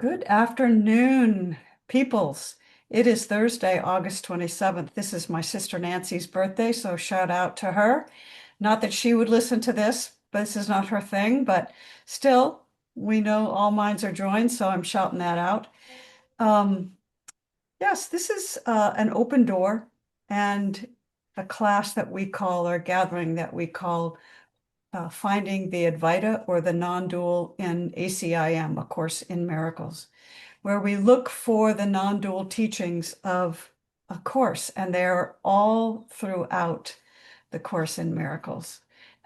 Good afternoon, peoples. It is Thursday, August 27th. This is my sister Nancy's birthday, so shout out to her. Not that she would listen to this, but this is not her thing, but still, we know all minds are joined, so I'm shouting that out. Um, yes, this is an open door and a class that we call, or gathering that we call Finding the Advaita or the Non-Dual in ACIM, A Course in Miracles, where we look for the non-dual teachings of a course, and they're all throughout the Course in Miracles.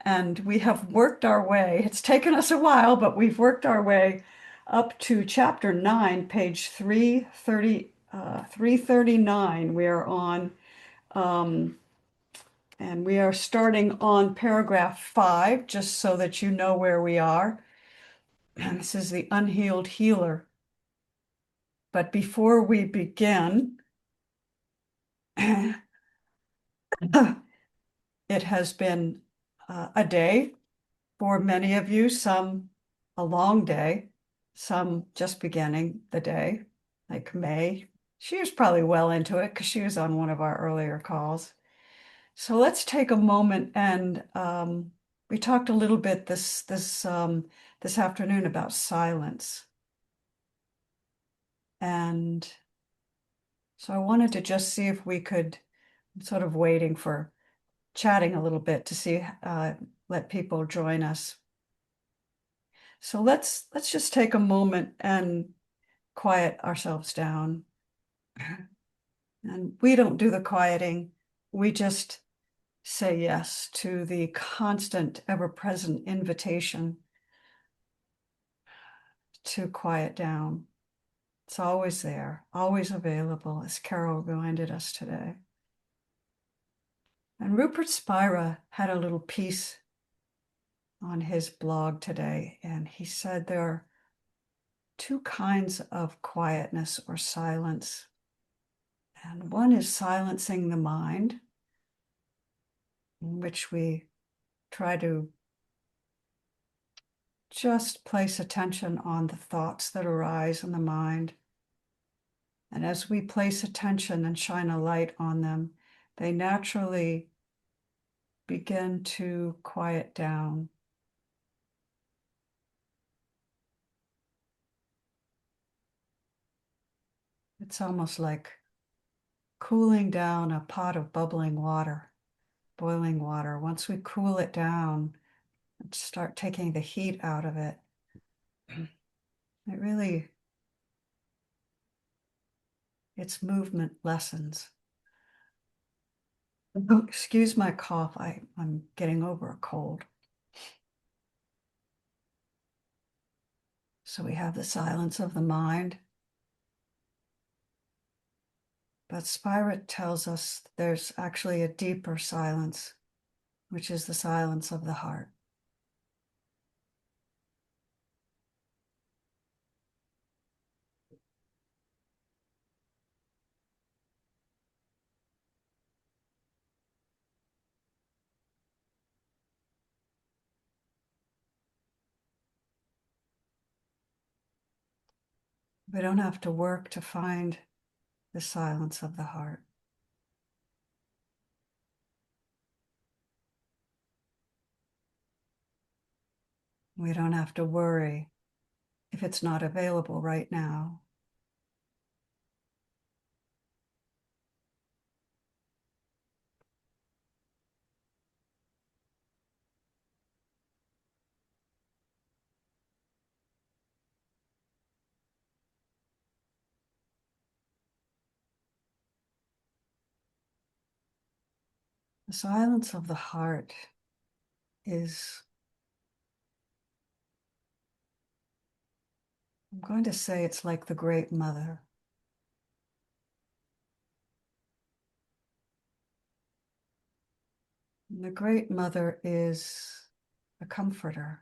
And we have worked our way, it's taken us a while, but we've worked our way up to chapter 9, page 339. We are on, and we are starting on paragraph 5, just so that you know where we are. And this is the unhealed healer. But before we begin, it has been a day for many of you, some a long day, some just beginning the day, like May. She was probably well into it because she was on one of our earlier calls. So let's take a moment and we talked a little bit this afternoon about silence. And so I wanted to just see if we could, sort of waiting for chatting a little bit to see, let people join us. So let's just take a moment and quiet ourselves down. And we don't do the quieting. We just say yes to the constant, ever-present invitation to quiet down. It's always there, always available, as Carol reminded us today. And Rupert Spira had a little piece on his blog today, and he said there are two kinds of quietness or silence. And one is silencing the mind, in which we try to just place attention on the thoughts that arise in the mind. And as we place attention and shine a light on them, they naturally begin to quiet down. It's almost like cooling down a pot of bubbling water, boiling water. Once we cool it down and start taking the heat out of it, it really, its movement lessens. Oh, excuse my cough. I'm getting over a cold. So we have the silence of the mind. But Spira tells us there's actually a deeper silence, which is the silence of the heart. We don't have to work to find the silence of the heart. We don't have to worry if it's not available right now. The silence of the heart is, I'm going to say, it's like the Great Mother. And the Great Mother is a comforter.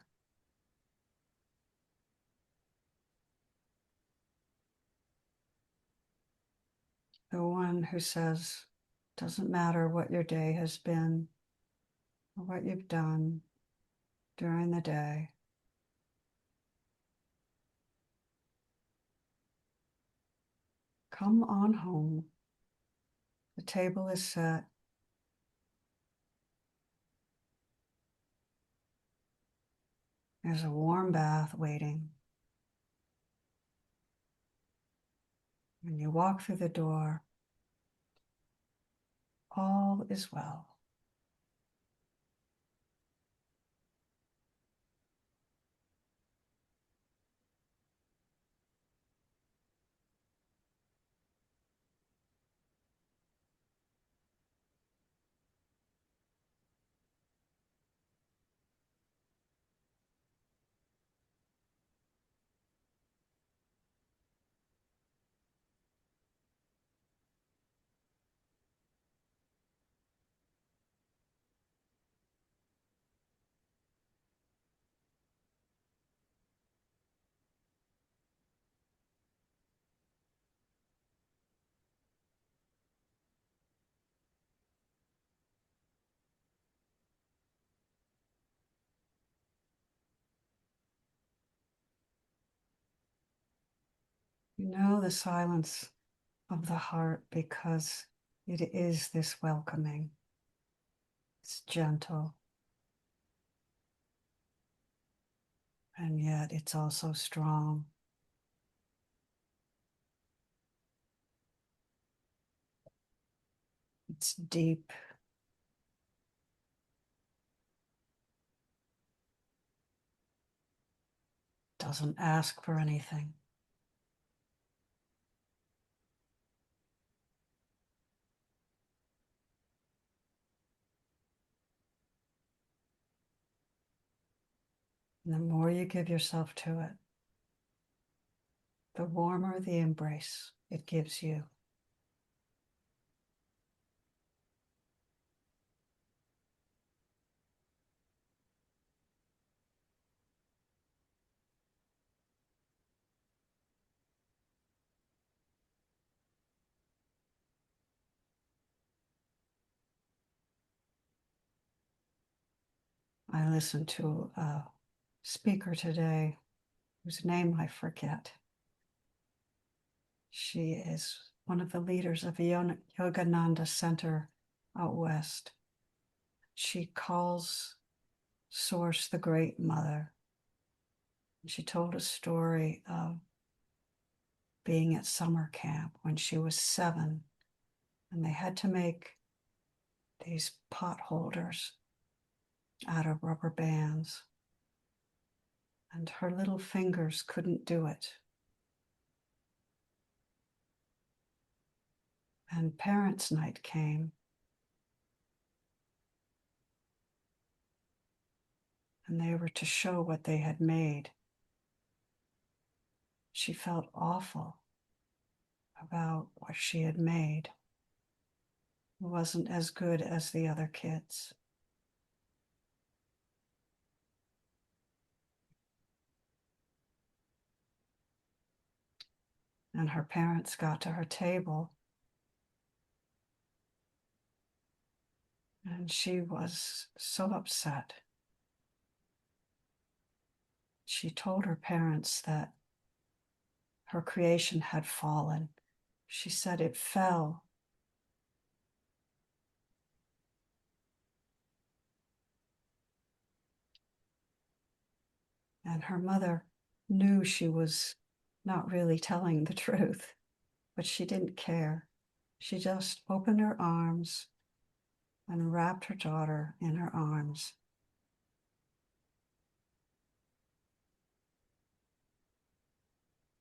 The one who says, doesn't matter what your day has been or what you've done during the day. Come on home. The table is set. There's a warm bath waiting. When you walk through the door, all is well. You know the silence of the heart because it is this welcoming. It's gentle, and yet it's also strong. It's deep. Doesn't ask for anything. And the more you give yourself to it, the warmer the embrace it gives you. I listened to a speaker today whose name I forget. She is one of the leaders of the Yogananda Center out west. She calls Source the Great Mother. She told a story of being at summer camp when she was 7, and they had to make these pot holders out of rubber bands, and her little fingers couldn't do it. And parents' night came, and they were to show what they had made. She felt awful about what she had made. It wasn't as good as the other kids. And her parents got to her table, and she was so upset. She told her parents that her creation had fallen. She said it fell. And her mother knew she was not really telling the truth, but she didn't care. She just opened her arms and wrapped her daughter in her arms.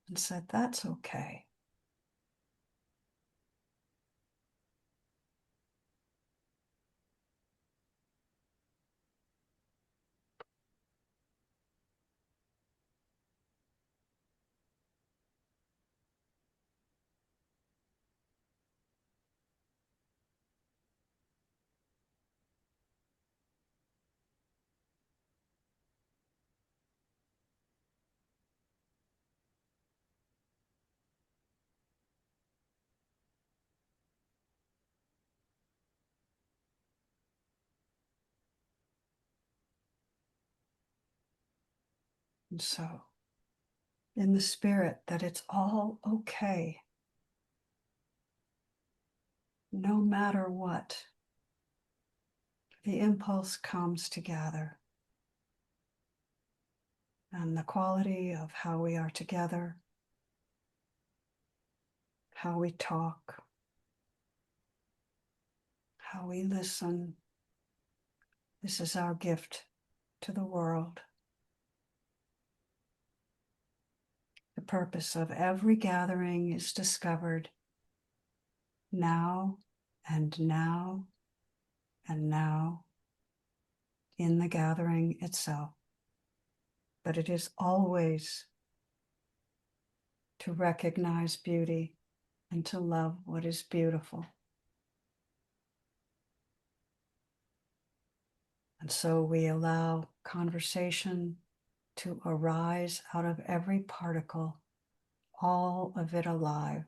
And said, "That's okay." And so, in the spirit that it's all okay, no matter what, the impulse comes together. And the quality of how we are together, how we talk, how we listen, this is our gift to the world. The purpose of every gathering is discovered now and now and now in the gathering itself. But it is always to recognize beauty and to love what is beautiful. And so we allow conversation to arise out of every particle, all of it alive.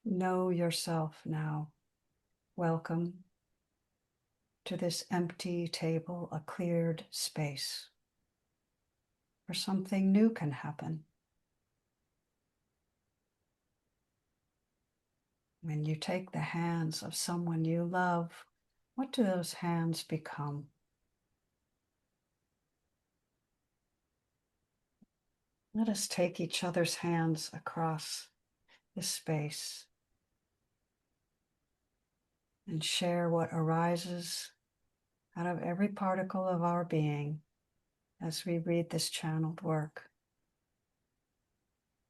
Know yourself now. Welcome to this empty table, a cleared space where something new can happen. When you take the hands of someone you love, what do those hands become? Let us take each other's hands across this space and share what arises out of every particle of our being as we read this channeled work,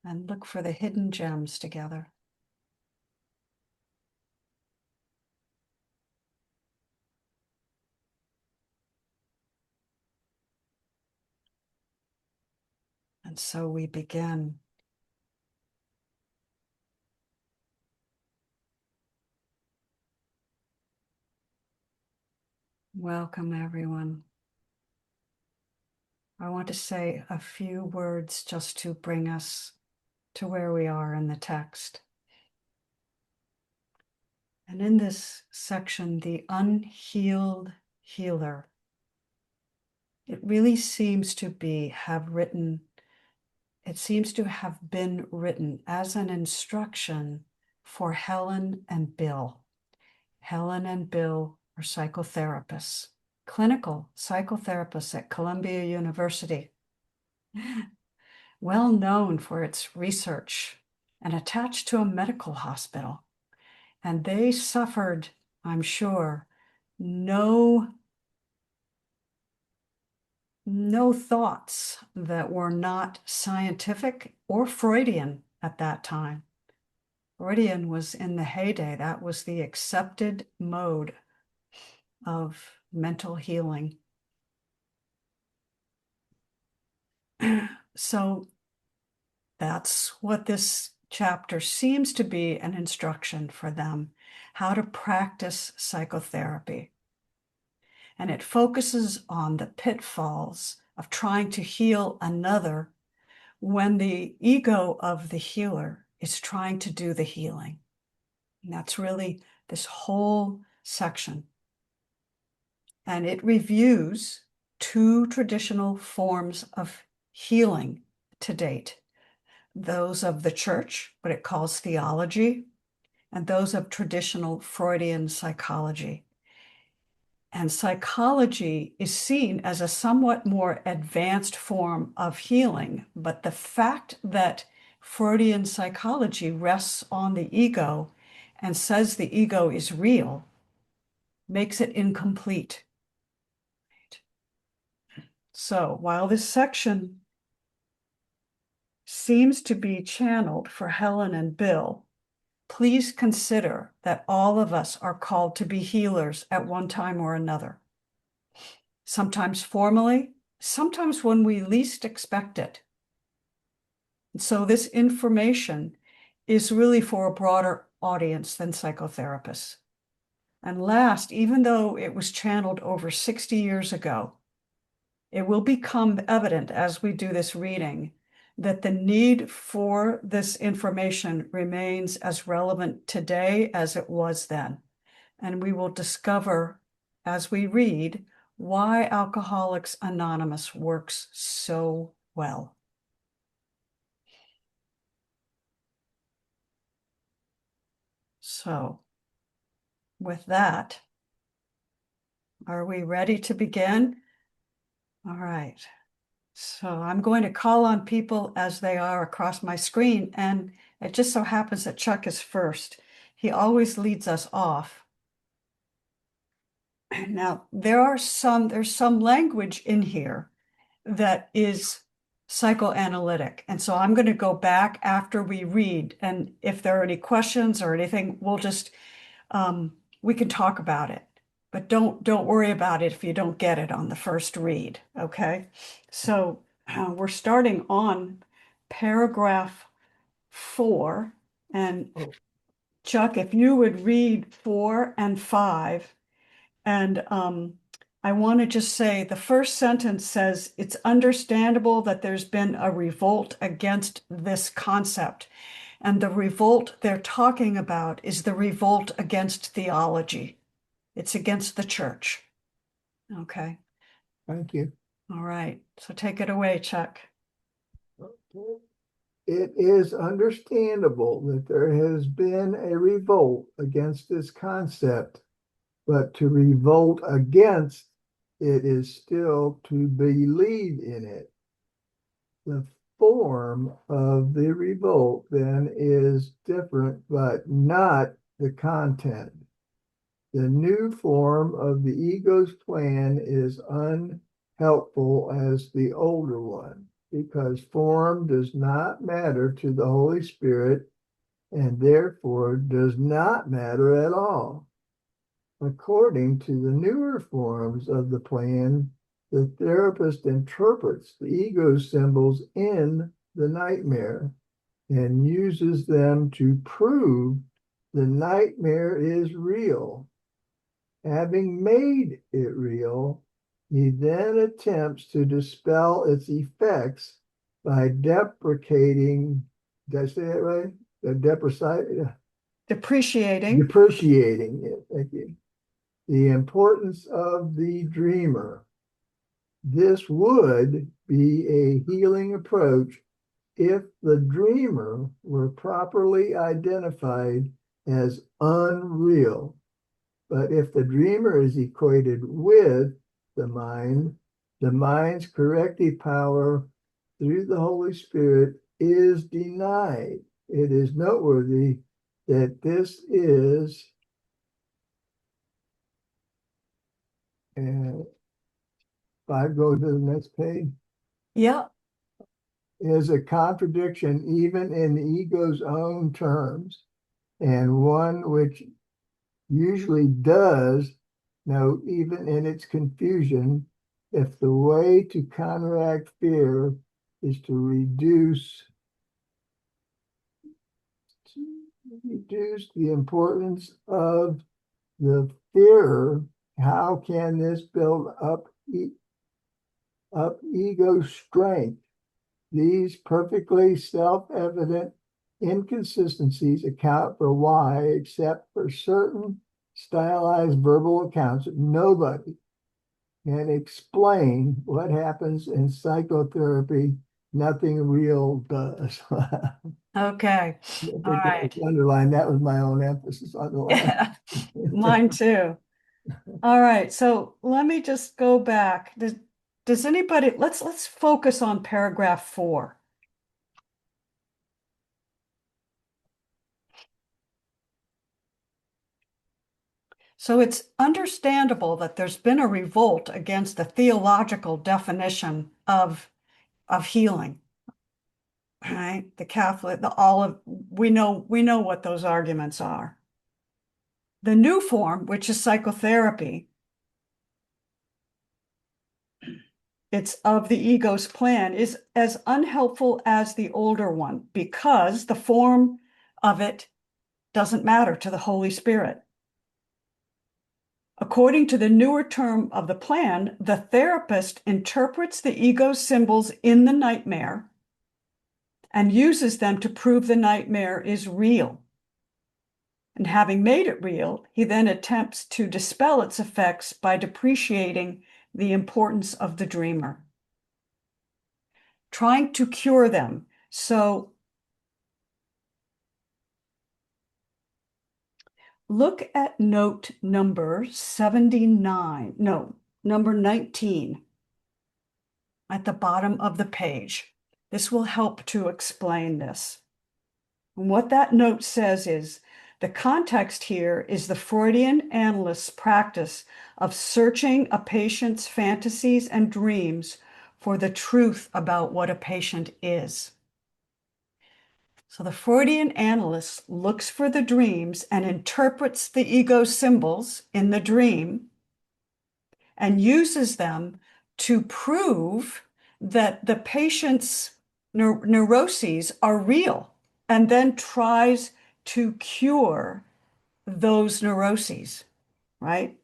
and look for the hidden gems together. And so we begin. Welcome, everyone. I want to say a few words just to bring us to where we are in the text. And in this section, the unhealed healer, it really seems to have been written as an instruction for Helen and Bill. Helen and Bill are psychotherapists, clinical psychotherapists at Columbia University, well known for its research and attached to a medical hospital. And they suffered, I'm sure, no thoughts that were not scientific or Freudian at that time. Freudian was in the heyday. That was the accepted mode of mental healing. So that's what this chapter seems to be, an instruction for them, how to practice psychotherapy. And it focuses on the pitfalls of trying to heal another when the ego of the healer is trying to do the healing. And that's really this whole section. And it reviews two traditional forms of healing to date. Those of the church, what it calls theology, and those of traditional Freudian psychology. And psychology is seen as a somewhat more advanced form of healing, but the fact that Freudian psychology rests on the ego and says the ego is real makes it incomplete. So while this section seems to be channeled for Helen and Bill, please consider that all of us are called to be healers at one time or another. Sometimes formally, sometimes when we least expect it. And so this information is really for a broader audience than psychotherapists. And last, even though it was channeled over 60 years ago, it will become evident as we do this reading that the need for this information remains as relevant today as it was then. And we will discover as we read why Alcoholics Anonymous works so well. So with that, are we ready to begin? All right. So I'm going to call on people as they are across my screen, and it just so happens that Chuck is first. He always leads us off. Now, there's some language in here that is psychoanalytic. And so I'm going to go back after we read. And if there are any questions or anything, we'll just we can talk about it. But don't worry about it if you don't get it on the first read. Okay. So we're starting on paragraph 4. And Chuck, if you would read 4 and 5. And I want to just say the first sentence says, it's understandable that there's been a revolt against this concept. And the revolt they're talking about is the revolt against theology. It's against the church. Okay. Thank you. All right. So take it away, Chuck. It is understandable that there has been a revolt against this concept, but to revolt against it is still to believe in it. The form of the revolt then is different, but not the content. The new form of the ego's plan is unhelpful as the older one, because form does not matter to the Holy Spirit and therefore does not matter at all. According to the newer forms of the plan, the therapist interprets the ego symbols in the nightmare and uses them to prove the nightmare is real. Having made it real, he then attempts to dispel its effects by deprecating, did I say that right? Depreciating. Depreciating it, thank you. The importance of the dreamer. This would be a healing approach if the dreamer were properly identified as unreal. But if the dreamer is equated with the mind's corrective power through the Holy Spirit is denied. It is noteworthy that this is if I go to the next page, Yeah. is a contradiction even in the ego's own terms, and one which usually does note even in its confusion, if the way to counteract fear is to reduce the importance of the fear, how can this build up ego strength? These perfectly self-evident inconsistencies account for why, except for certain stylized verbal accounts, nobody can explain what happens in psychotherapy. Nothing real does. Okay. All right. Underline, that was my own emphasis on the line. Yeah. Mine too. All right. So let me just go back. Does anybody, let's focus on paragraph 4. So it's understandable that there's been a revolt against the theological definition of healing. Right? The Catholic, we know what those arguments are. The new form, which is psychotherapy, it's of the ego's plan, is as unhelpful as the older one because the form of it doesn't matter to the Holy Spirit. According to the newer term of the plan, the therapist interprets the ego's symbols in the nightmare and uses them to prove the nightmare is real. And having made it real, he then attempts to dispel its effects by depreciating the importance of the dreamer, trying to cure them. So look at note number 79. No, number 19 at the bottom of the page. This will help to explain this. And what that note says is the context here is the Freudian analyst's practice of searching a patient's fantasies and dreams for the truth about what a patient is. So the Freudian analyst looks for the dreams and interprets the ego symbols in the dream and uses them to prove that the patient's neuroses are real, and then tries to cure those neuroses, right?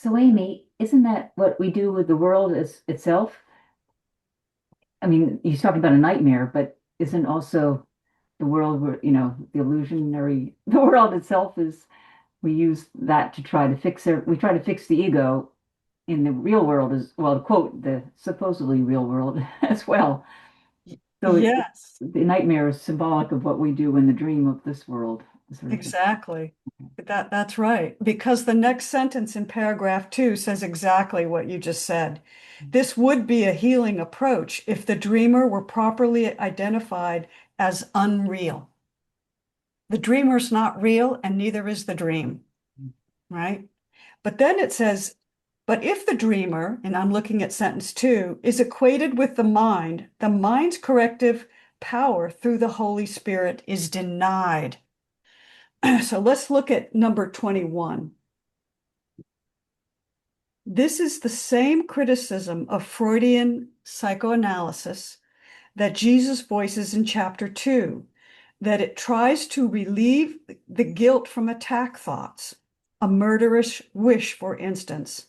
So, Amy, isn't that what we do with the world as itself? I mean, he's talking about a nightmare, but isn't also the world where, the illusionary, the world itself is, we use that to try to fix it. We try to fix the ego in the real world as well, quote, the supposedly real world as well. So Yes, the nightmare is symbolic of what we do in the dream of this world. Sort of thing. exactly. That's right. Because the next sentence in paragraph 2 says exactly what you just said. This would be a healing approach if the dreamer were properly identified as unreal. The dreamer's not real, and neither is the dream, right? But then it says, but if the dreamer, and I'm looking at sentence 2, is equated with the mind's corrective power through the Holy Spirit is denied. So let's look at number 21. This is the same criticism of Freudian psychoanalysis that Jesus voices in chapter 2, that it tries to relieve the guilt from attack thoughts, a murderous wish, for instance,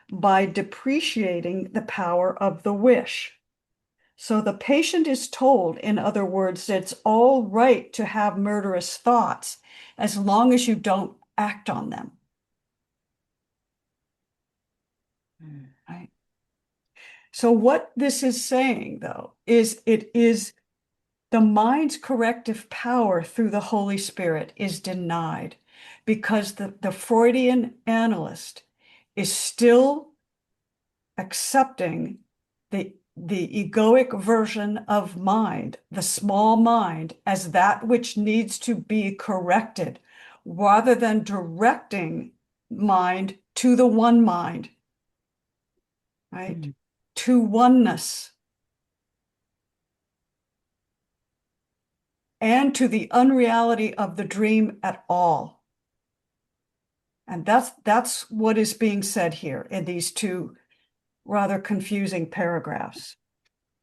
by depreciating the power of the wish. So the patient is told, in other words, that it's all right to have murderous thoughts as long as you don't act on them. Right? So what this is saying, though, is it is the mind's corrective power through the Holy Spirit is denied because the Freudian analyst is still accepting the egoic version of mind, the small mind, as that which needs to be corrected, rather than directing mind to the one mind, right? Mm. To oneness and to the unreality of the dream at all. And that's what is being said here in these two rather confusing paragraphs.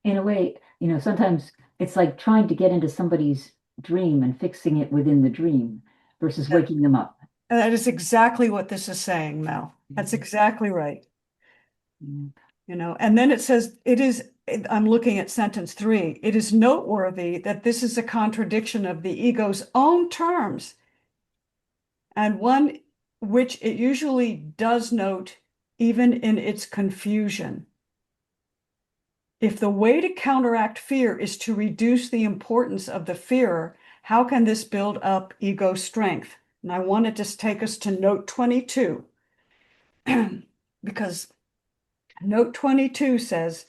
In a way, sometimes it's like trying to get into somebody's dream and fixing it within the dream versus That, waking them up. that is exactly what this is saying, Mel. That's exactly right. Mm. And then it says, I'm looking at sentence 3, it is noteworthy that this is a contradiction of the ego's own terms, and one which it usually does note even in its confusion. If the way to counteract fear is to reduce the importance of the fearer, how can this build up ego strength? And I want to just take us to note 22, because note 22 says,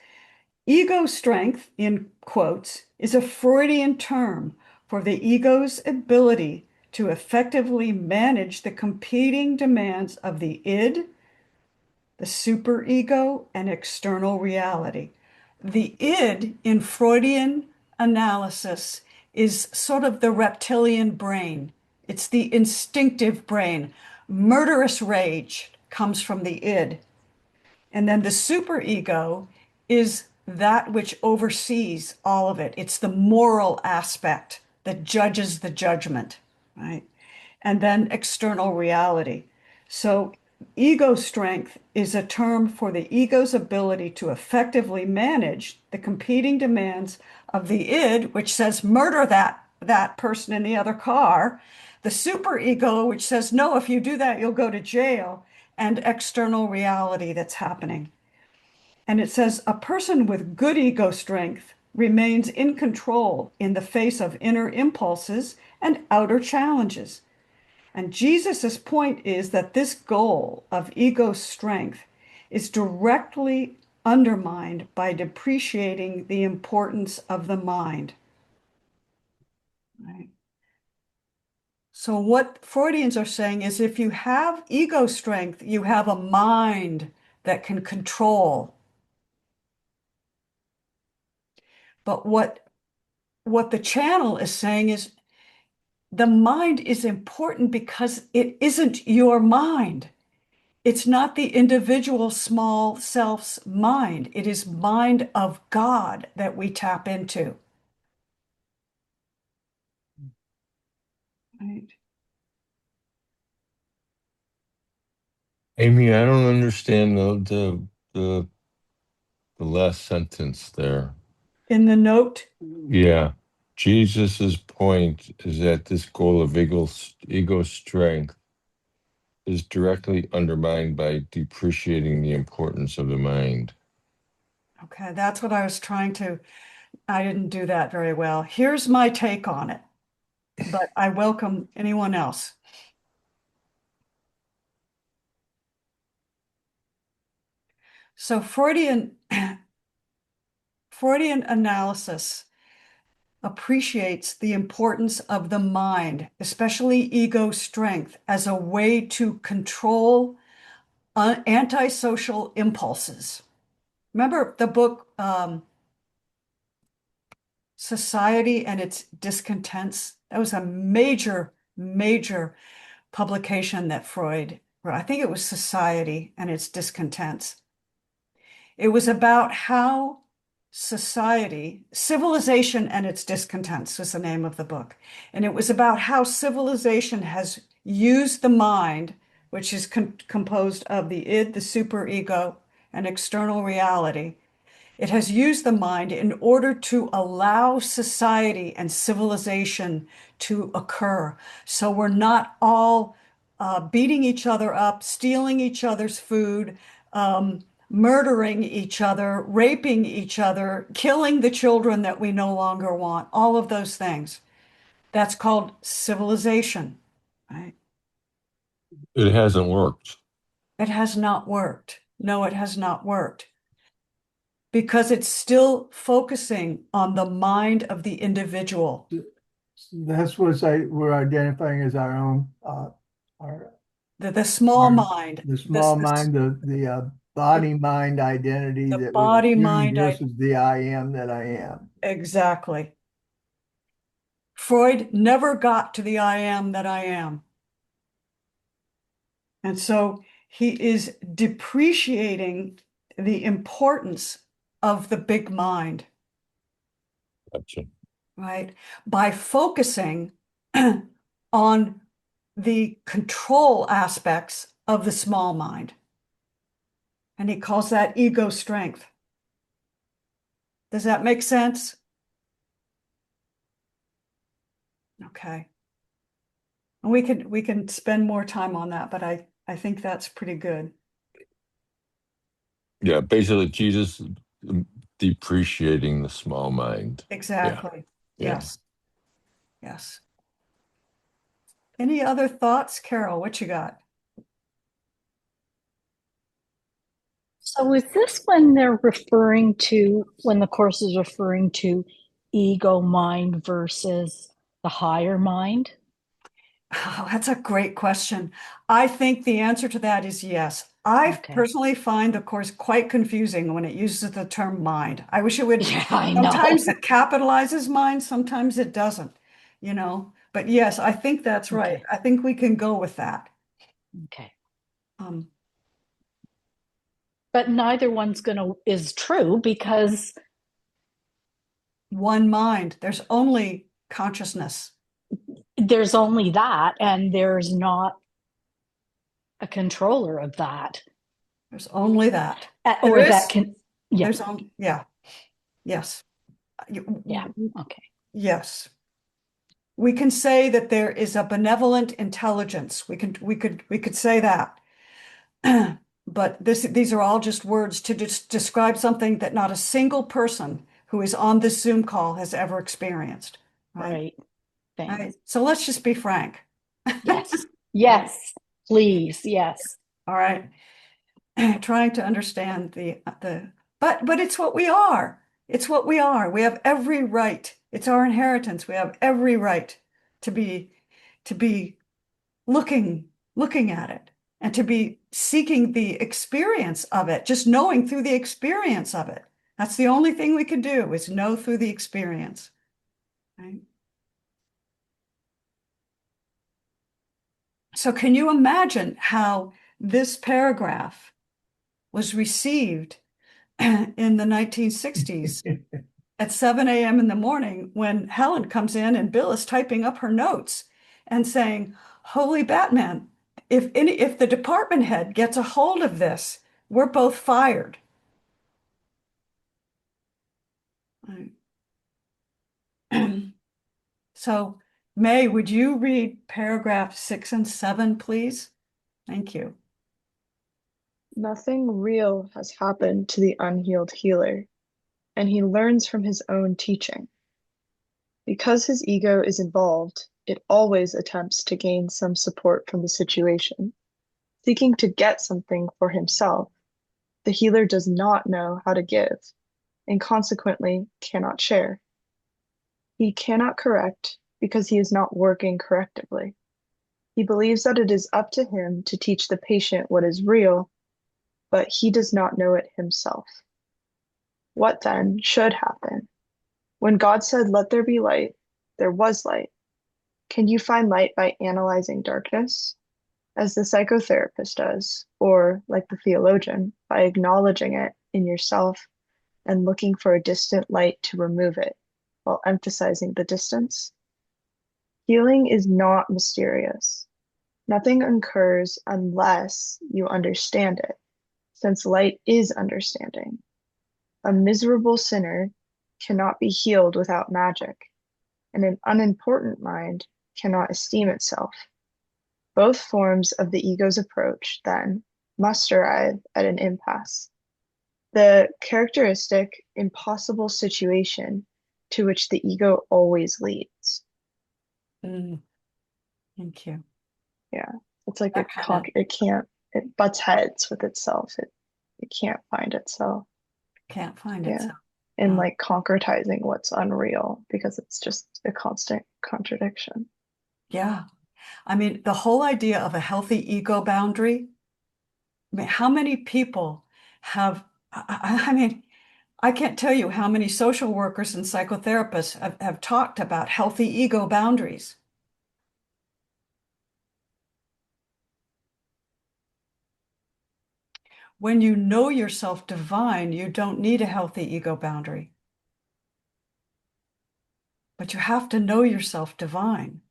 ego strength, in quotes, is a Freudian term for the ego's ability to effectively manage the competing demands of the id, the superego, and external reality. The id in Freudian analysis is sort of the reptilian brain. It's the instinctive brain. Murderous rage comes from the id. And then the superego is that which oversees all of it. It's the moral aspect that judges the judgment, right? And then external reality. So ego strength is a term for the ego's ability to effectively manage the competing demands of the id, which says murder that person in the other car, the superego, which says no, if you do that, you'll go to jail, and external reality that's happening. And it says, a person with good ego strength remains in control in the face of inner impulses and outer challenges. And Jesus's point is that this goal of ego strength is directly undermined by depreciating the importance of the mind. Right? So what Freudians are saying is if you have ego strength, you have a mind that can control. But what the channel is saying is the mind is important because it isn't your mind. It's not the individual small self's mind. It is mind of God that we tap into. Right. Amy, I don't understand the last sentence there. In the note, Yeah. Jesus's point is that this goal of ego strength is directly undermined by depreciating the importance of the mind. okay, that's what I was trying to, I didn't do that very well. Here's my take on it, but I welcome anyone else. So Freudian analysis appreciates the importance of the mind, especially ego strength, as a way to control antisocial impulses. Remember the book Society and Its Discontents? That was a major, major publication that Freud, or I think it was Society and Its Discontents. It was about how Civilization and Its Discontents was the name of the book. And it was about how civilization has used the mind, which is composed of the id, the superego, and external reality. It has used the mind in order to allow society and civilization to occur. So we're not all beating each other up, stealing each other's food, murdering each other, raping each other, killing the children that we no longer want, all of those things. That's called civilization, right? It hasn't worked. It has not worked. No, it has not worked. Because it's still focusing on the mind of the individual. That's what we're identifying as our own, The small mind. the small mind, the body mind identity The that we're body viewing mind. versus the I am that I am. Exactly. Freud never got to the I am that I am. And so he is depreciating the importance of the big mind, Gotcha. right? By focusing on the control aspects of the small mind. And he calls that ego strength. Does that make sense? Okay. And we can spend more time on that, but I think that's pretty good. Yeah, basically Jesus depreciating the small mind. Exactly. Yeah. Yes. Yes. Any other thoughts, Carol? What you got? So is this when they're referring to, when the Course is referring to ego mind versus the higher mind? Oh, that's a great question. I think the answer to that is yes. I Okay. personally find the Course quite confusing when it uses the term mind. I wish it would. Yeah, I know. Sometimes it capitalizes mind, sometimes it doesn't, you know. But yes, I think that's right. Okay. I think we can go with that. Okay. Um, But neither one's is true because one mind. There's only consciousness. there's only that, and there's not a controller of that. There's only that. Or There that is. can, yeah, There's only, yeah. Yes. yeah, okay. Yes. We can say that there is a benevolent intelligence. We could say that. But these are all just words to describe something that not a single person who is on this Zoom call has ever experienced, right? Right. Thanks. Right. So let's just be frank. Yes. Yes. Please. Yes. All right. Trying to understand but it's what we are. It's what we are. We have every right. It's our inheritance. We have every right to be looking at it and to be seeking the experience of it, just knowing through the experience of it. That's the only thing we can do, is know through the experience. Right? So can you imagine how this paragraph was received in the 1960s at 7 a.m. in the morning, when Helen comes in and Bill is typing up her notes and saying, "Holy Batman, if the department head gets a hold of this, we're both fired." Right. So, May, would you read paragraph 6 and 7, please? Thank you. Nothing real has happened to the unhealed healer, and he learns from his own teaching. Because his ego is involved, it always attempts to gain some support from the situation. Seeking to get something for himself, the healer does not know how to give, and consequently cannot share. He cannot correct because he is not working correctively. He believes that it is up to him to teach the patient what is real, but he does not know it himself. What then should happen? When God said, "Let there be light," there was light. Can you find light by analyzing darkness, as the psychotherapist does, or, like the theologian, by acknowledging it in yourself and looking for a distant light to remove it, while emphasizing the distance? Healing is not mysterious. Nothing occurs unless you understand it, since light is understanding. A miserable sinner cannot be healed without magic, and an unimportant mind cannot esteem itself. Both forms of the ego's approach, then, must arrive at an impasse. The characteristic, impossible situation to which the ego always leads. Thank you. Yeah, it's like That kind of- it butts heads with itself. It can't find itself. Can't find it. Yeah. So. And like concretizing what's unreal, because it's just a constant contradiction. Yeah. I mean, the whole idea of a healthy ego boundary. I mean, how many people have, I mean, I can't tell you how many social workers and psychotherapists have talked about healthy ego boundaries. When you know yourself divine, you don't need a healthy ego boundary. But you have to know yourself divine.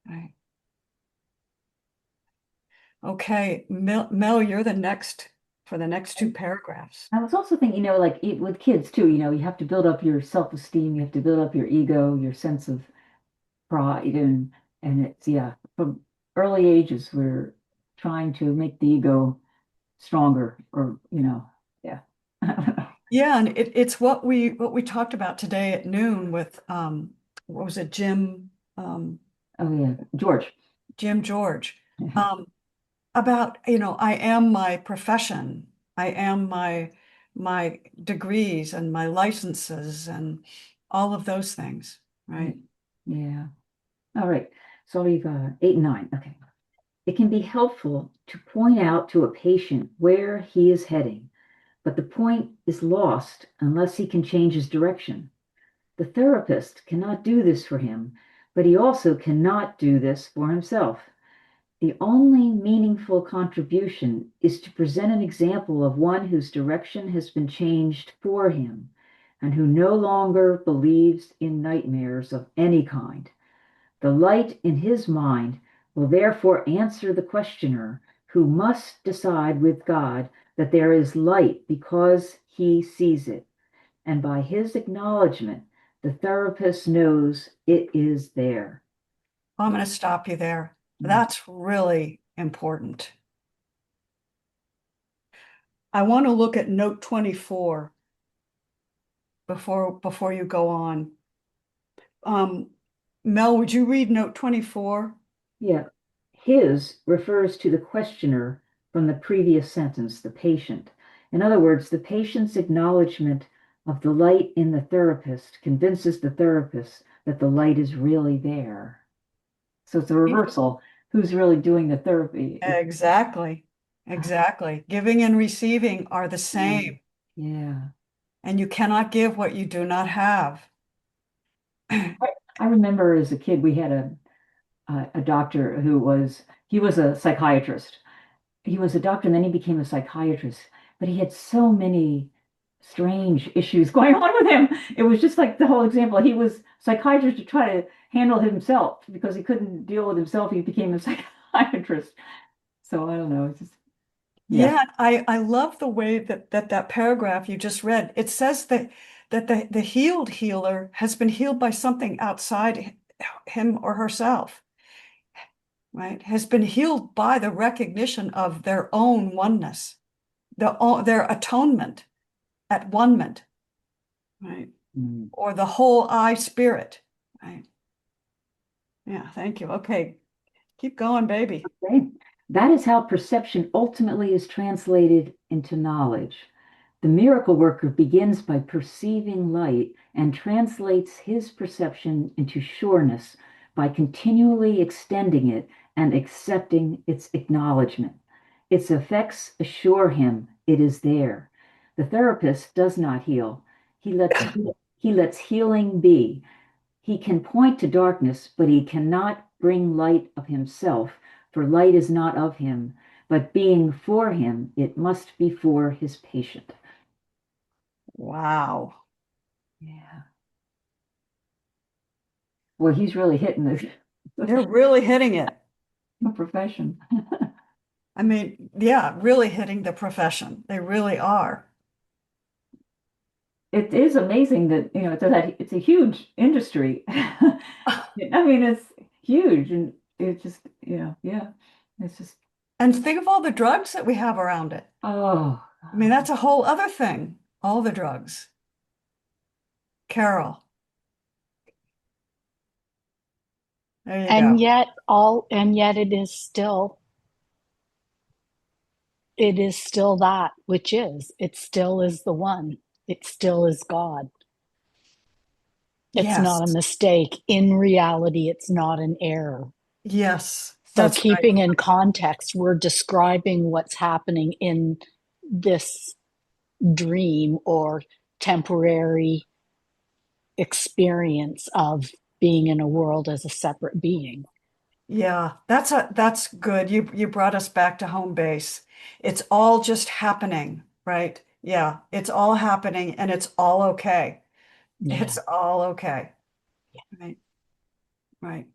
Right. Okay, Mel, you're the next for the next two paragraphs. I was also thinking, like with kids too, you have to build up your self-esteem, you have to build up your ego, your sense of pride, and it's from early ages we're trying to make the ego stronger, or yeah. Yeah, and it's what we talked about today at noon with what was it, Jim Oh yeah, George. George. About, I am my profession. I am my degrees and my licenses and all of those things, right? Yeah. All right. So we've 8 and 9. Okay. It can be helpful to point out to a patient where he is heading, but the point is lost unless he can change his direction. The therapist cannot do this for him, but he also cannot do this for himself. The only meaningful contribution is to present an example of one whose direction has been changed for him and who no longer believes in nightmares of any kind. The light in his mind will therefore answer the questioner, who must decide with God that there is light because he sees it. And by his acknowledgement, the therapist knows it is there. I'm going to stop you there. That's really important. I want to look at note 24 before you go on. Mel, would you read note 24? Yeah. His refers to the questioner from the previous sentence, the patient. In other words, the patient's acknowledgement of the light in the therapist convinces the therapist that the light is really there. So it's a reversal. Who's really doing the therapy? Exactly. Exactly. Giving and receiving are the same, Yeah. and you cannot give what you do not have. I remember as a kid, we had a doctor who he was a psychiatrist. He was a doctor and then he became a psychiatrist, but he had so many strange issues going on with him. It was just like the whole example. He was psychiatrist to try to handle himself because he couldn't deal with himself. He became a psychiatrist. So I don't know. It's just, yeah. Yeah, I love the way that paragraph you just read. It says that the healed healer has been healed by something outside him or herself, right? Has been healed by the recognition of their own oneness, their atonement at one-ment, right? Mm. Or the whole I spirit, right? Yeah, thank you. Okay, keep going, baby. Okay. That is how perception ultimately is translated into knowledge. The miracle worker begins by perceiving light and translates his perception into sureness by continually extending it and accepting its acknowledgement. Its effects assure him it is there. The therapist does not heal. He lets healing be. He can point to darkness, but he cannot bring light of himself, for light is not of him, but being for him, it must be for his patient. Wow. Yeah. Well, he's really hitting this They're really hitting it. profession. I mean, yeah, really hitting the profession. They really are. It is amazing that, it's a huge industry. I mean, it's huge and it just, yeah, it's just, And think of all the drugs that we have around it. oh, I mean, that's a whole other thing. All the drugs. Carol, there you And go. yet it is still that which is. It still is the one. It still is God. It's not a Yes, mistake. In reality, it's not an error. yes, So that's right. keeping in context, we're describing what's happening in this dream or temporary experience of being in a world as a separate being. Yeah, that's good. You brought us back to home base. It's all just happening, right? Yeah, it's all happening and it's all okay. Yeah. It's all okay. Right, right.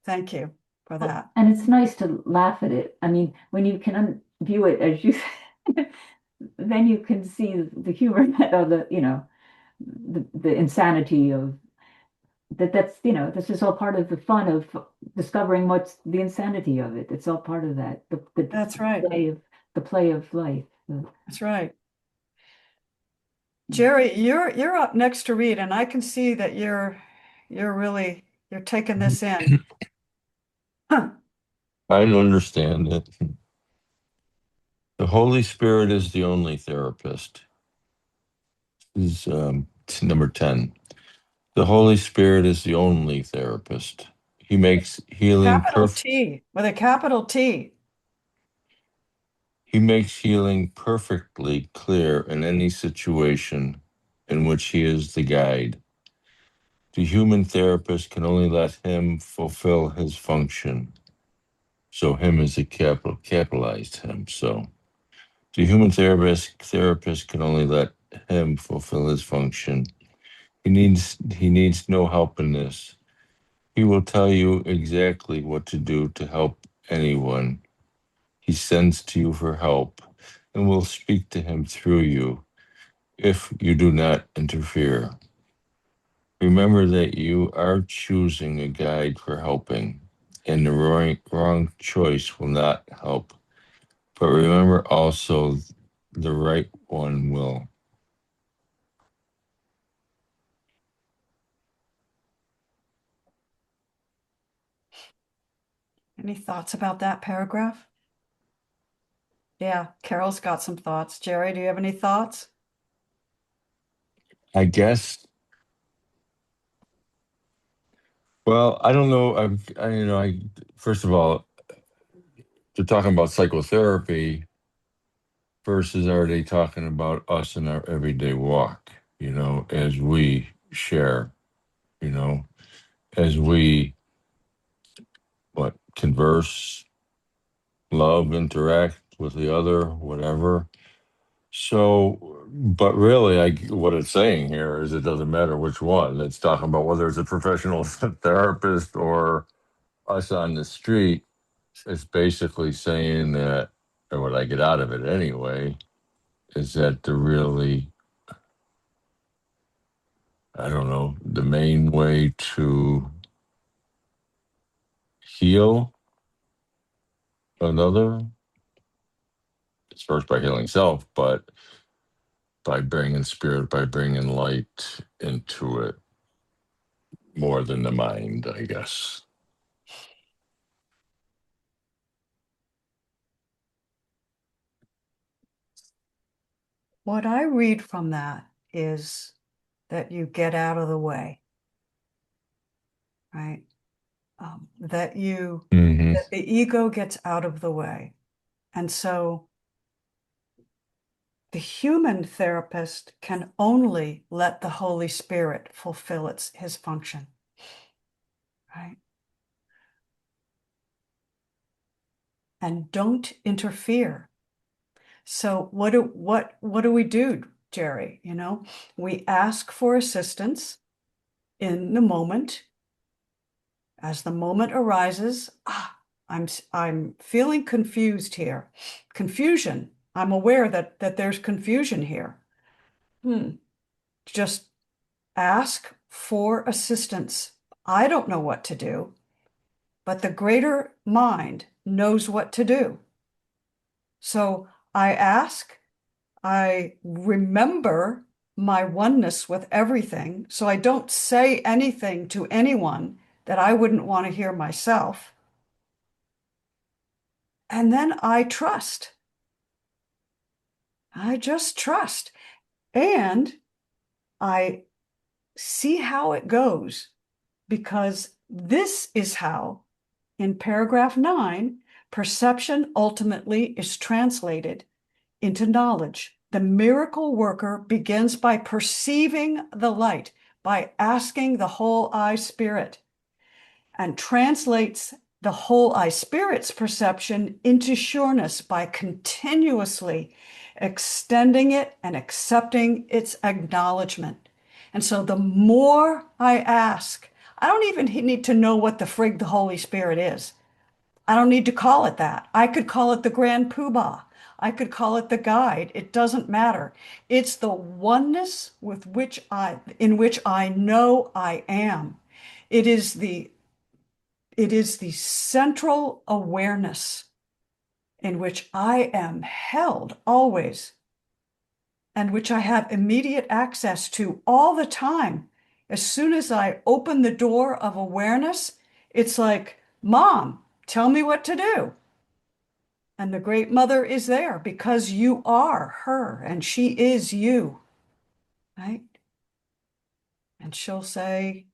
Thank you for that. and it's nice to laugh at it. I mean, when you can view it as you said, then you can see the humor of the insanity of that's just all part of the fun of discovering what's the insanity of it. It's all part of that. That's right. The play of life. That's right. Jerry, you're up next to read, and I can see that you're taking this in. Huh. I understand it. The Holy Spirit is the only therapist. This is number 10. The Holy Spirit is the only therapist. He makes healing Capital perfect. T with a capital T. He makes healing perfectly clear in any situation in which he is the guide. The human therapist can only let him fulfill his function. So him is a capitalized him. So the human therapist can only let him fulfill his function. He needs no help in this. He will tell you exactly what to do to help anyone he sends to you for help, and will speak to him through you if you do not interfere. Remember that you are choosing a guide for helping, and the wrong choice will not help. But remember also, the right one will. Any thoughts about that paragraph? Yeah, Carol's got some thoughts. Jerry, do you have any thoughts? I guess. Well, I don't know. First of all, they're talking about psychotherapy versus are they talking about us in our everyday walk, as we share, as we converse, love, interact with the other, whatever. So, but really, what it's saying here is it doesn't matter which one. It's talking about whether it's a professional therapist or us on the street. It's basically saying that, or what I get out of it anyway, is that the really, I don't know, the main way to heal another is first by healing self, but by bringing spirit, by bringing light into it more than the mind, I guess. What I read from that is that you get out of the way, right? That the ego gets out of the way. And so the human therapist can only let the Holy Spirit fulfill his function, right? And don't interfere. So what do we do, Jerry? We ask for assistance in the moment. As the moment arises, I'm feeling confused here. Confusion. I'm aware that there's confusion here. Just ask for assistance. I don't know what to do, but the greater mind knows what to do. So I ask, I remember my oneness with everything, so I don't say anything to anyone that I wouldn't want to hear myself. And then I trust. I just trust. And I see how it goes, because this is how, in paragraph 9, perception ultimately is translated into knowledge. The miracle worker begins by perceiving the light, by asking the whole I spirit, and translates the whole I spirit's perception into sureness by continuously extending it and accepting its acknowledgement. And so the more I ask, I don't even need to know what the frig the Holy Spirit is. I don't need to call it that. I could call it the Grand Poobah. I could call it the guide. It doesn't matter. It's the oneness in which I know I am. It is the central awareness in which I am held always, and which I have immediate access to all the time. As soon as I open the door of awareness, it's like, Mom, tell me what to do. And the Great Mother is there because you are her and she is you, right? And she'll say,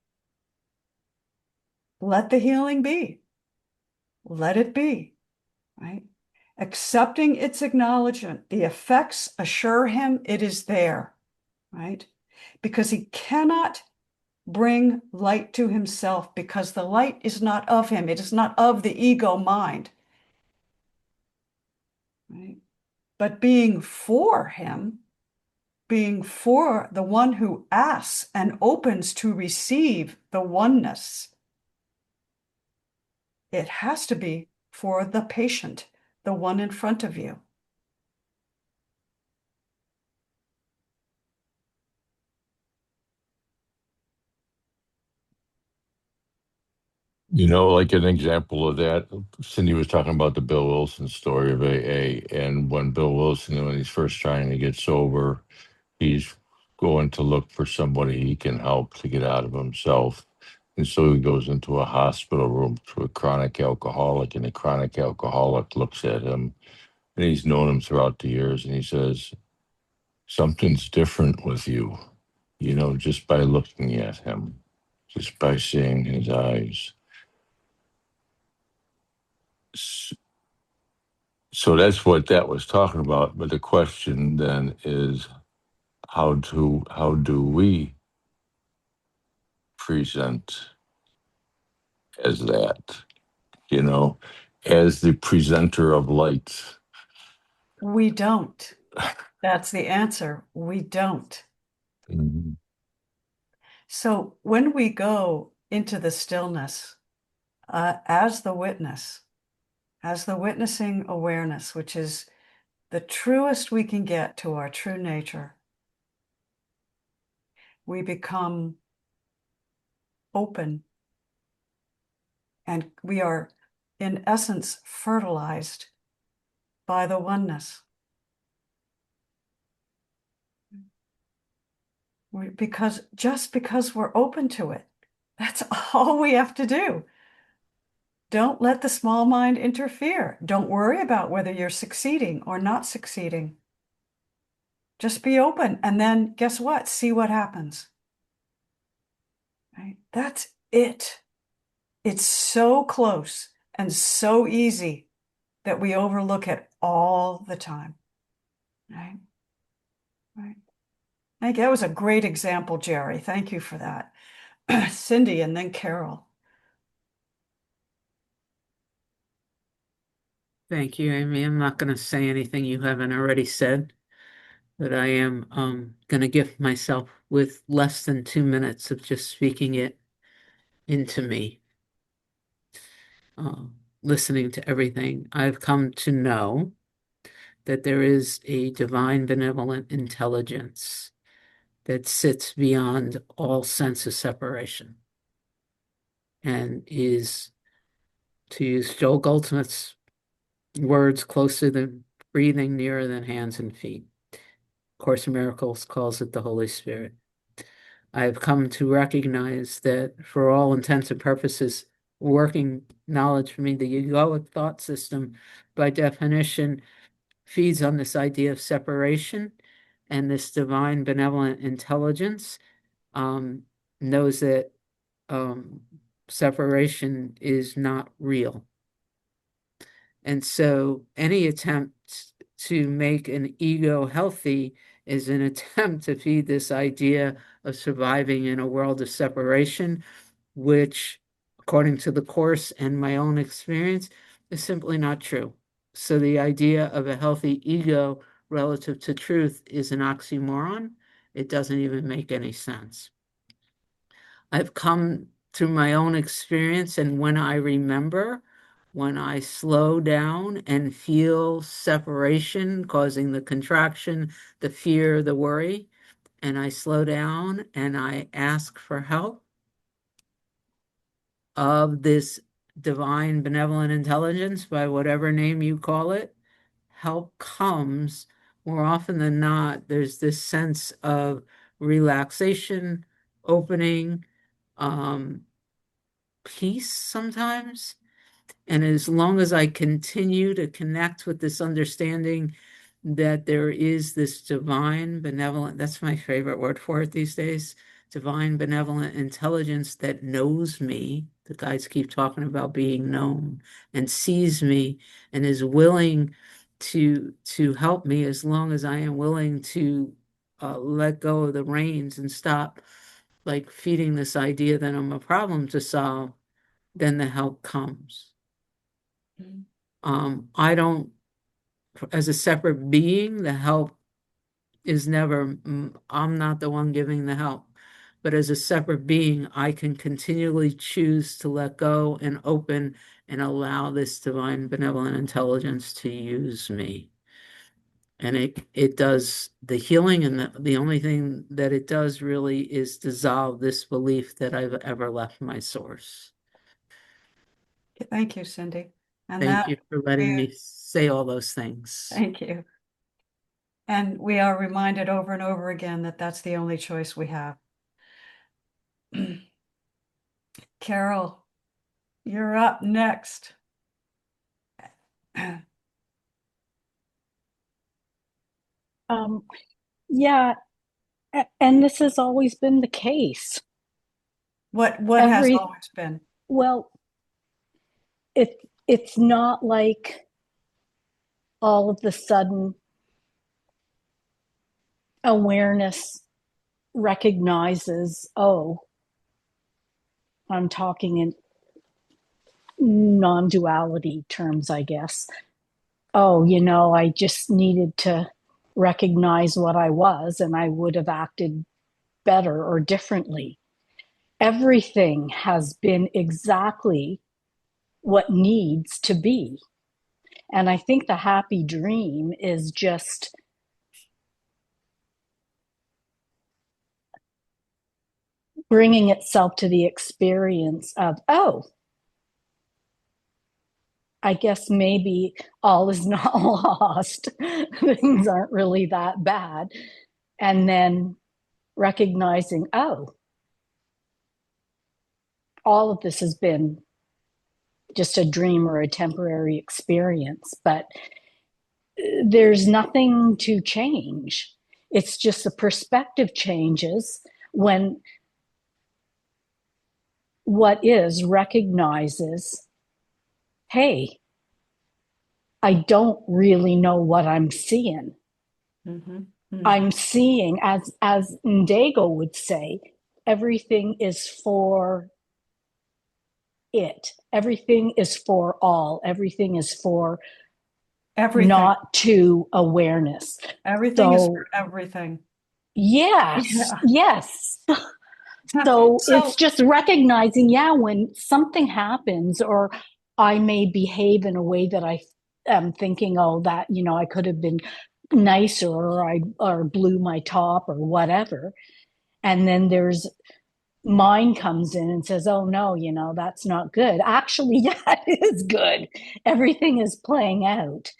let the healing be. Let it be, right? Accepting its acknowledgement, the effects assure him it is there, right? Because he cannot bring light to himself, because the light is not of him. It is not of the ego mind, right? But being for him, being for the one who asks and opens to receive the oneness, it has to be for the patient, the one in front of you. Like an example of that, Cindy was talking about the Bill Wilson story of AA. And when Bill Wilson, when he's first trying to get sober, he's going to look for somebody he can help to get out of himself. And so he goes into a hospital room to a chronic alcoholic, and the chronic alcoholic looks at him, and he's known him throughout the years, and he says, "Something's different with you, just by looking at him, just by seeing his eyes." So that's what that was talking about. But the question then is, how do we present as that, as the presenter of light? We don't. That's the answer. We don't. Mhm. So when we go into the stillness, as the witnessing awareness, which is the truest we can get to our true nature, we become open, and we are, in essence, fertilized by the oneness. Because we're open to it, that's all we have to do. Don't let the small mind interfere. Don't worry about whether you're succeeding or not succeeding. Just be open, and then guess what? See what happens. Right? That's it. It's so close and so easy that we overlook it all the time. Right? Right. I think that was a great example, Jerry. Thank you for that. Cindy, and then Carol. Thank you, Amy. I'm not going to say anything you haven't already said, but I am going to gift myself with less than 2 minutes of just speaking it into me. Listening to everything, I've come to know that there is a divine benevolent intelligence that sits beyond all sense of separation and is, to use Joel Goldsmith's words, closer than breathing, nearer than hands and feet. Course in Miracles calls it the Holy Spirit. I have come to recognize that for all intents and purposes, working knowledge for me, the egoic thought system, by definition, feeds on this idea of separation, and this divine benevolent intelligence knows that separation is not real. And so any attempt to make an ego healthy is an attempt to feed this idea of surviving in a world of separation, which, according to the Course and my own experience, is simply not true. So the idea of a healthy ego relative to truth is an oxymoron. It doesn't even make any sense. I've come through my own experience, and when I slow down and feel separation causing the contraction, the fear, the worry, and I slow down and I ask for help of this divine benevolent intelligence, by whatever name you call it, help comes. More often than not, there's this sense of relaxation, opening, peace sometimes. And as long as I continue to connect with this understanding that there is this divine benevolent, that's my favorite word for it these days, divine benevolent intelligence that knows me. The guides keep talking about being known, and sees me and is willing to help me, as long as I am willing to let go of the reins and stop like feeding this idea that I'm a problem to solve, then the help comes. I don't, as a separate being, the help is never, I'm not the one giving the help. But as a separate being, I can continually choose to let go and open and allow this divine benevolent intelligence to use me. And it does the healing, and the only thing that it does really is dissolve this belief that I've ever left my source. Thank you, Cindy. And Thank that you for letting we me say all those things. thank you. And we are reminded over and over again that that's the only choice we have. Carol, you're up next. Yeah, and this has always been the case. What has Every always been? well, it's not like all of the sudden awareness recognizes, oh, I'm talking in non-duality terms, I guess. Oh, I just needed to recognize what I was, and I would have acted better or differently. Everything has been exactly what needs to be. And I think the happy dream is just bringing itself to the experience of, oh, I guess maybe all is not lost. Things aren't really that bad. And then recognizing, oh, all of this has been just a dream or a temporary experience, but there's nothing to change. It's just the perspective changes when what is recognizes, hey, I don't really know what I'm seeing. Mm-hmm. Mm-hmm. I'm seeing, as Ndago would say, everything is for it. Everything is for all. Everything is for Everything. not to awareness. Everything is for So everything. yes, Yeah. yes. So it's So just recognizing, yeah, when something happens or I may behave in a way that I am thinking, oh, that, I could have been nicer or I blew my top or whatever. And then there's mind comes in and says, oh no, that's not good. Actually, yeah, it is good. Everything is playing out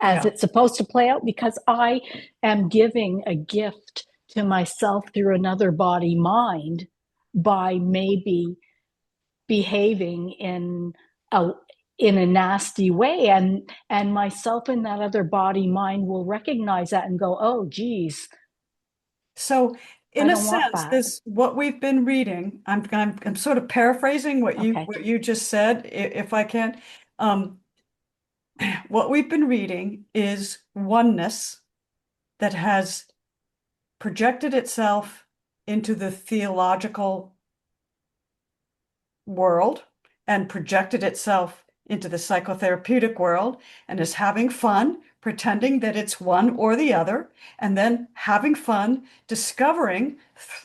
as yeah. it's supposed to play out because I am giving a gift to myself through another body mind by maybe behaving a in a nasty way, and myself in that other body mind will recognize that and go, oh geez, So I in a don't want sense, that. this what we've been reading, I'm sort of paraphrasing Okay. what you just said, if I can. Um, what we've been reading is oneness that has projected itself into the theological world and projected itself into the psychotherapeutic world and is having fun pretending that it's one or the other, and then having fun discovering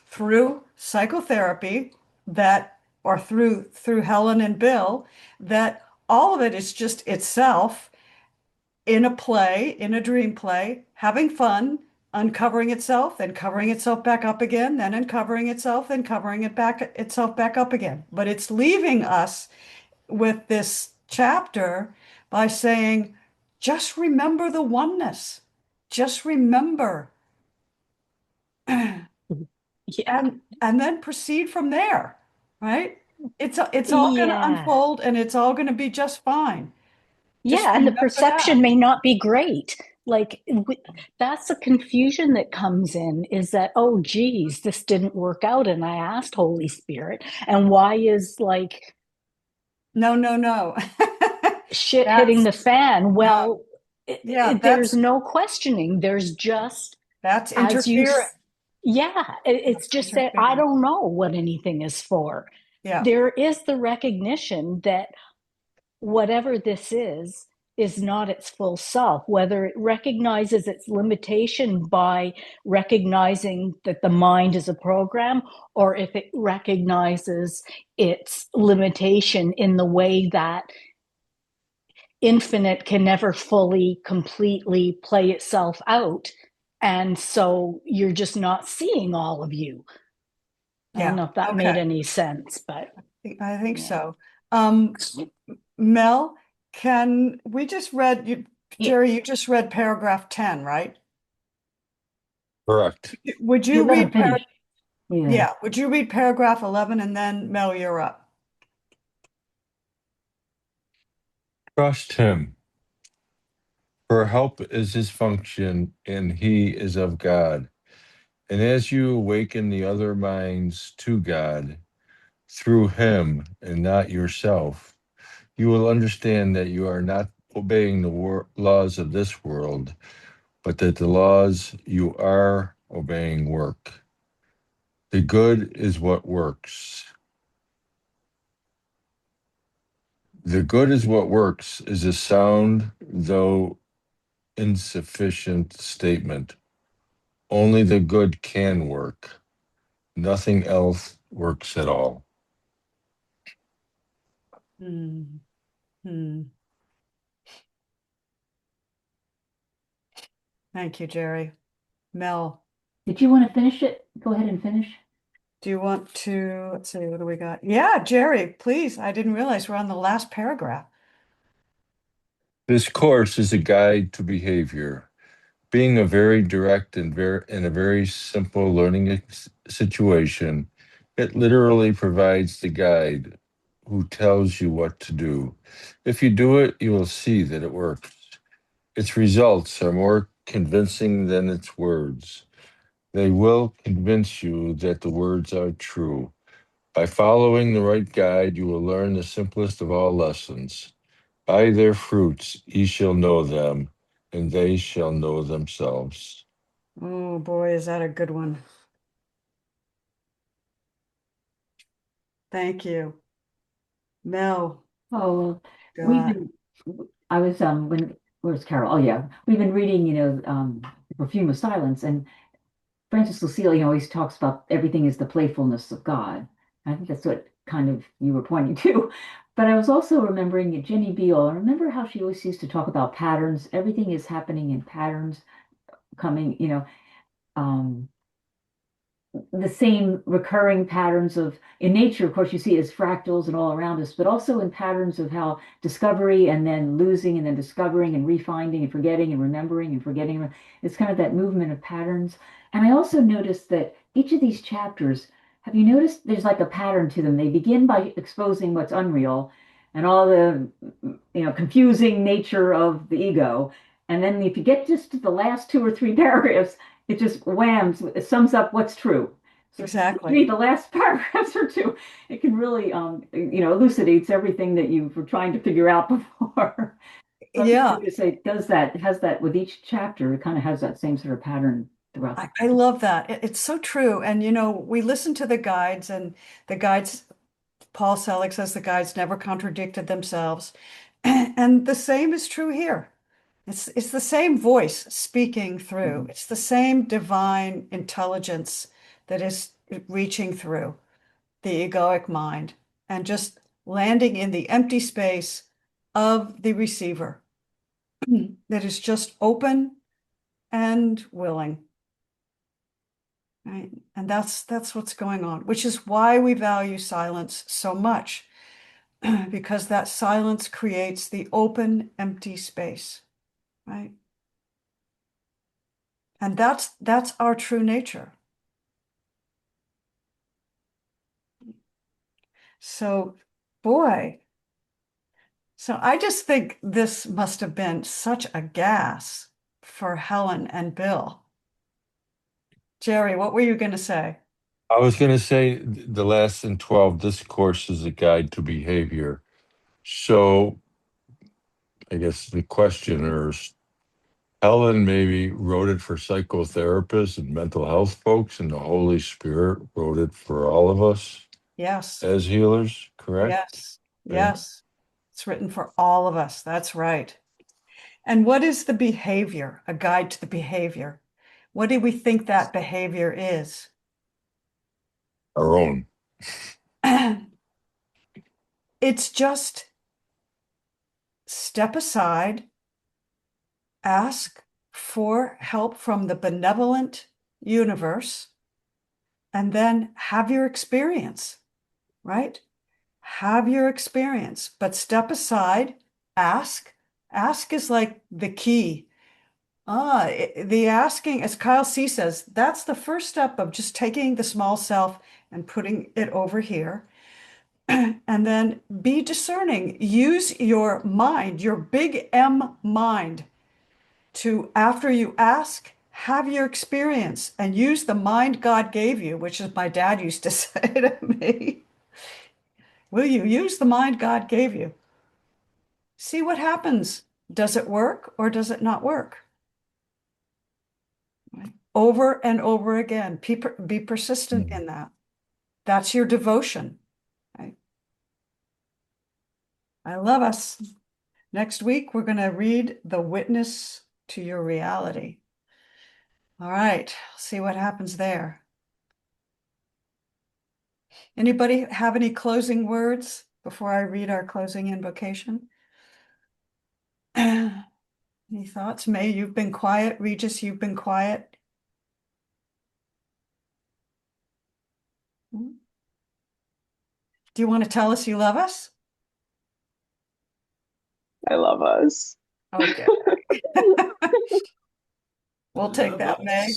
through psychotherapy that, or through Helen and Bill, that all of it is just itself in a play, in a dream play, having fun, uncovering itself, then covering itself back up again, then uncovering itself, then covering itself back up again. But it's leaving us with this chapter by saying, just remember the oneness. Just remember. Yeah. And then proceed from there, right? It's all going to Yeah. unfold and it's all going to be just fine. Just Yeah, and the remember that. perception may not be great. Like that's the confusion that comes in is that, oh, geez, this didn't work out. And I asked Holy Spirit, and why is like No, no, no. shit hitting That's the fan? no, Well, yeah, there's no questioning. There's just that's as interfering. yeah, it's That's just that I interfering. don't know what anything is for. Yeah, There is the recognition that whatever this is not its full self, whether it recognizes its limitation by recognizing that the mind is a program, or if it recognizes its limitation in the way that infinite can never fully, completely play itself out. And so you're just not seeing all of you. I don't yeah. know if that made Okay. any sense, but I think yeah. so. Mel, can we just read you, Yeah. Jerry, you just read paragraph 10, right? Correct. Would You you let him read finish. Yeah. yeah, would you read paragraph 11 and then Mel, you're up. Trust him, for help is his function, and he is of God. And as you awaken the other minds to God through him and not yourself, you will understand that you are not obeying the laws of this world, but that the laws you are obeying work. The good is what works. The good is what works is a sound, though insufficient statement. Only the good can work. Nothing else works at all. Hmm. Hmm. Thank you, Jerry. Mel, Did you want to finish it? Go ahead and finish. do you want to, let's see, what do we got? Yeah, Jerry, please. I didn't realize we're on the last paragraph. This course is a guide to behavior. Being a very direct and in a very simple learning situation, it literally provides the guide who tells you what to do. If you do it, you will see that it works. Its results are more convincing than its words. They will convince you that the words are true. By following the right guide, you will learn the simplest of all lessons. By their fruits ye shall know them, and they shall know themselves. Oh boy, is that a good one. Thank you. Mel, Oh, well, we've God. been, I was, where's Carol? Oh, yeah. We've been reading, The Perfume of Silence, and Francis Lucille, always talks about everything is the playfulness of God. I think that's what kind of you were pointing to. But I was also remembering Jenny Beal. I remember how she always used to talk about patterns. Everything is happening in patterns, coming, um, the same recurring patterns of in nature, of course, you see it as fractals and all around us, but also in patterns of how discovery and then losing and then discovering and refinding and forgetting and remembering and forgetting. It's kind of that movement of patterns. And I also noticed that each of these chapters, have you noticed there's like a pattern to them? They begin by exposing what's unreal and all the confusing nature of the ego. And then if you get just to the last two or three paragraphs, it just whams, it sums up what's true. So if you Exactly. read the last paragraphs or two, it can really, elucidates everything that you were trying to figure out before. So I just Yeah, wanted to say, it does that, it has that with each chapter, it kind of has that same sort of pattern throughout the. I love that. It's so true. And we listen to the guides, and the guides, Paul Selig says the guides never contradicted themselves. And the same is true here. It's the same voice speaking through. Mhm. It's the same divine intelligence that is reaching through the egoic mind and just landing in the empty space of the receiver that is just open and willing. Right? And that's what's going on, which is why we value silence so much, because that silence creates the open, empty space, right? And that's our true nature. So, boy, so I just think this must have been such a gas for Helen and Bill. Jerry, what were you going to say? I was going to say the lesson 12, this course is a guide to behavior. So I guess the questioners, Helen maybe wrote it for psychotherapists and mental health folks, and the Holy Spirit wrote it for all of us Yes, as healers, correct? yes, Okay. yes. It's written for all of us. That's right. And what is the behavior? A guide to the behavior. What do we think that behavior is? Our own. It's just step aside, ask for help from the benevolent universe, and then have your experience, right? have your experience, but step aside, ask. Ask is like the key. The asking, as Kyle C says, that's the first step of just taking the small self and putting it over here. And then be discerning. Use your mind, your big M mind, to, after you ask, have your experience and use the mind God gave you, which is my dad used to say to me. Will you use the mind God gave you? See what happens. Does it work or does it not work? Over and over again. Be persistent in that. That's your devotion. Right? I love us. Next week, we're going to read The Witness to Your Reality. All right, see what happens there. Anybody have any closing words before I read our closing invocation? Any thoughts? May, you've been quiet. Regis, you've been quiet. Do you want to tell us you love us? I love us. Okay. We'll take that, May.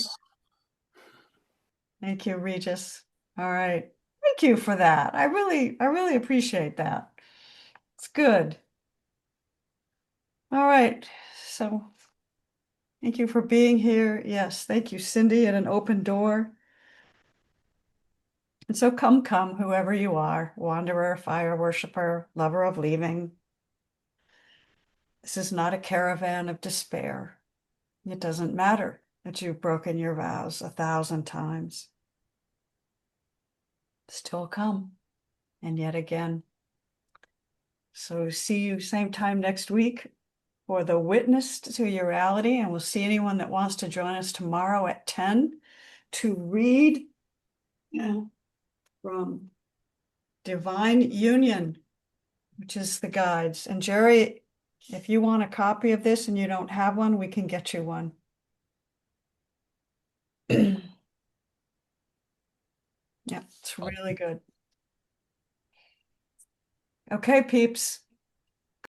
Thank you, Regis. All right. Thank you for that. I really appreciate that. It's good. All right. So thank you for being here. Yes, thank you, Cindy, at an open door. And so come, whoever you are, wanderer, fire worshiper, lover of leaving. This is not a caravan of despair. It doesn't matter that you've broken your vows 1,000 times. Still come, and yet again. So see you same time next week for The Witness to Your Reality, and we'll see anyone that wants to join us tomorrow at 10 to read from Divine Union, which is the guides. And Jerry, if you want a copy of this and you don't have one, we can get you one. Yeah, it's really good. Okay, peeps.